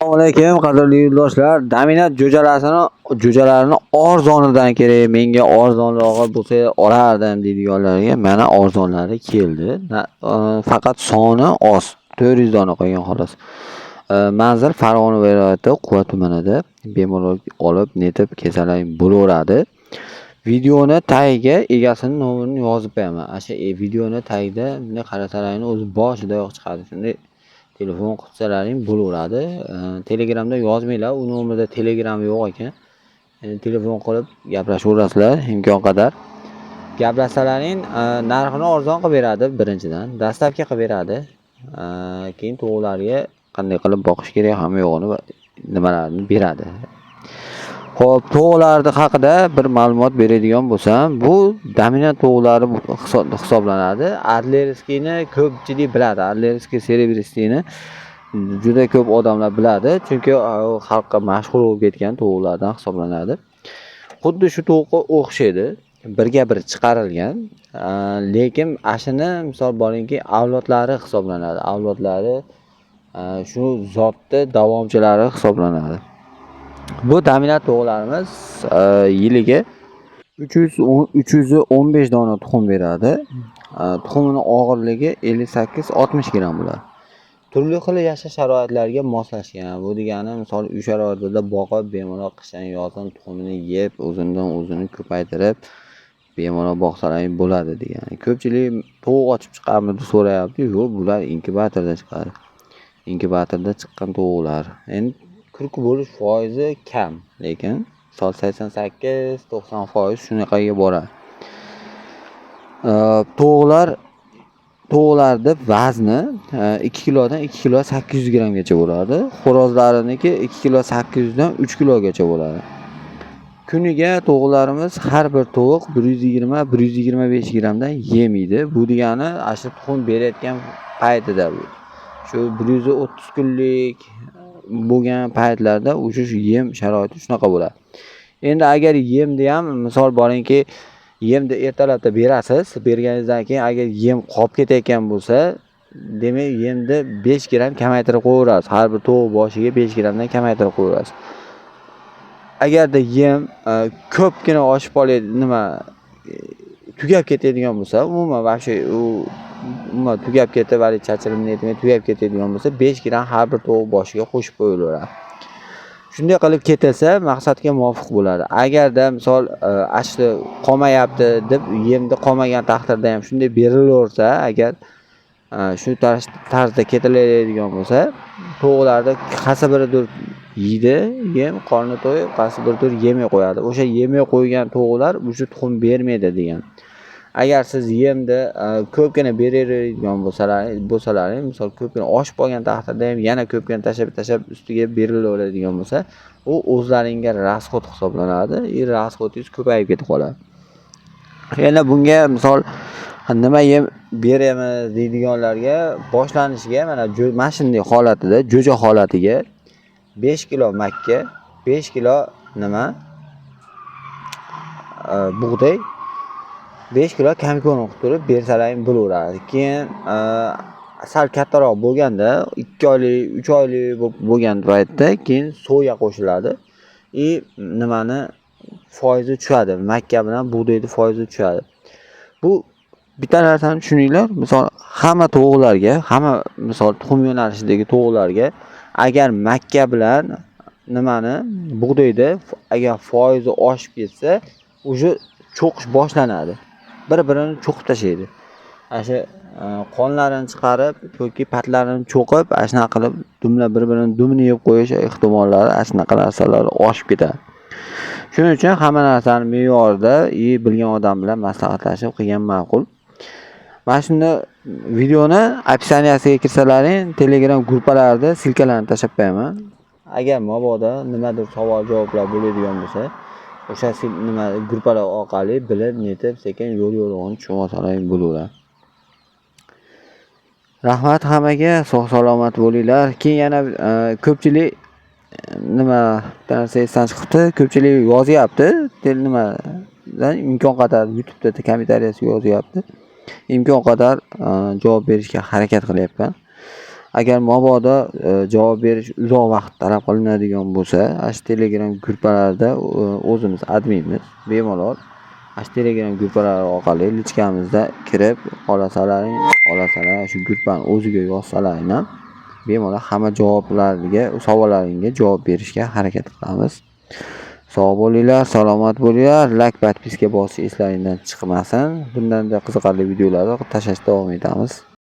Assalomu alaykum qadrli yurtdoshlar. Dominat jo'jalarini arzonidan kerak. Menga arzonrog'i bo'lsa olardim deydiganlarga mana arzonlari keldi. Faqat soni oz. 400 dona qolgan xolos. Manzil Farg'ona viloyati Quva tumanida bemalol olib netib kesalaring bo'laveradi. Videoni tagiga egasining nomerini yozib qo'yaman. O'sha videoni tagida bunday qarasalaring o'zi boshidayoq chiqadi. Shunday telefon qutsalaring bo'laveradi. Telegramda yozmanglar, u nomerda Telegram yo'q ekan. Telefon qilib gaplashaverasizlar imkon qadar. Gaplashsalaring narxini arzon qilib beradi birinchidan, dastavka qilib beradi. Keyin to'g'larga qanday qilib boqish kerak hamma yo'g'ini nimalarni beradi. Xo'p, to'g'larni haqida bir ma'lumot beradigan bo'lsam, bu dominant to'g'lari hisoblanadi. Adlerskiyni ko'pchilik biladi. Adlerskiy serebristikni juda ko'p odamlar biladi, chunki xalqqa mashhur bo'lib ketgan to'g'lardan hisoblanadi. Xuddi shu to'g'ga o'xshaydi, birga bir chiqarilgan, lekin ashini misol boringki avlodlari hisoblanadi. Avlodlari shu zotni davomchilari hisoblanadi. Bu dominant to'g'larimiz yiliga 315 dona tuxum beradi. Tuxumning og'irligi 58-60 gram bo'ladi. Turli xil yashash sharoitlariga moslashgan. Bu degani misol uy sharoitida boqib bemalol qishdan yozin tuxumini yeb, o'zini ko'paytirib bemalol boqsalaring bo'ladi degani. Ko'pchilik tovuq ochib chiqarmi deb so'rayapti. Yo'q, bular inkubatordan chiqadi. Inkubatorda chiqqan tovuqlar. Endi kurk bo'lish foizi kam, lekin 88-90% shunaqaga boradi. Tovuqlarda vazni 2 kilodan 2 kilo 800 gramgacha bo'ladi. Xo'rozlariniki 2 kilo 800 dan 3 kilogacha bo'ladi. Kuniga tovuqlarimiz har bir tovuq 120-125 gramdan yemaydi. Bu degani asli tuxum berayotgan paytida bu. Shu 130 kunlik bo'lgan paytlarda o'sha yem sharoiti shunaqa bo'ladi. Endi agar yemni ham misol boringki yemni ertalabda berasiz, berganingizdan keyin agar yem qolib ketayotgan bo'lsa, demak yemni 5 gram kamaytirib qo'yaverasiz. Har bir tovuq boshiga 5 gramdan kamaytirib qo'yaverasiz. Agarda yem ko'pgina oshib qoladi, tugab ketadigan bo'lsa, umuman tugab ketib, vali chachirimni aytmay tugab ketadigan bo'lsa, 5 gram har bir tovuq boshiga qo'shib qo'yilaveradi. Shunday qilib ketilsa, maqsadga muvofiq bo'ladi. Agarda misol ashli qolmayapti deb yemni qolmagan taqdirda ham shunday berilaversa, agar shu tarzda ketilaydigan bo'lsa, tovuqlarda qaysi biridir yeydi, yem qorni to'yib, qaysi biridir yemay qo'yadi. O'sha yemay qo'ygan tovuqlar o'sha tuxum bermaydi degan. Agar siz yemni ko'pgina beradigan bo'lsalaring, misol ko'pgina oshib qolgan taqdirda ham yana ko'pgina tashab ustiga berilaveradigan bo'lsa, u o'zlaringga rasxod hisoblanadi. Rasxodingiz ko'payib ketib qoladi. Yana bunga misol nima yem beramiz deydiganlarga boshlanishiga mana shunday holatida, jo'ja holatiga 5 kilo makka, 5 kilo bug'doy, 5 kilo kamikon qilib turib bersalaring bo'laveradi. Keyin sal kattaroq bo'lganda 2 oylik, 3 oylik bo'lgan paytda keyin soya qo'shiladi. Foizi tushadi. Makka bilan bug'doyning foizi tushadi. Bu bitta narsani tushuninglar, misol hamma tovuqlarga, misol tuxum yo'nalishidagi tovuqlarga agar makka bilan bug'doyda agar foizi oshib ketsa, o'sha cho'qish boshlanadi. Bir-birini cho'qib tashlaydi. Asha qonlarini chiqarib yoki patlarini cho'qib, ashuna qilib bir-birini dumini yeb qo'yish ehtimollari ashunaqa narsalar oshib ketadi. Shuning uchun hamma narsani me'yorida bilgan odam bilan maslahatlashib qilgan ma'qul. Mana shunda videoni opsiyasiga kirsalaring, Telegram gruppalarida silkalarni tashlab qo'yaman. Agar mabodo nimadir savol-javoblar bo'ladigan bo'lsa, o'sha gruppalar orqali bilib, netib, sekin yo'l-yo'rig'ini tushunib olsalaring bo'laveradi. Rahmat hammaga, sog'-salomat bo'linglar. Keyin yana ko'pchilik narsadan chiqibdi, ko'pchilik yozyapti, imkon qadar YouTube'da kommentariyasiga yozyapti. Imkon qadar javob berishga harakat qilyapman. Agar mabodo javob berish uzoq vaqt talab qilinadigan bo'lsa, ash Telegram gruppalarida o'zimiz adminmiz. Bemalol ash Telegram gruppalari orqali lichkamizda kirib qolasalaring, shu gruppani o'ziga yozsalaring ham bemalol hamma savollaringga javob berishga harakat qilamiz. Sog' bo'linglar, salomat bo'linglar. Like, podpiska bosish eslaringizdan chiqmasin. Bundanda qiziqarli videolarni tashlashda davom etamiz.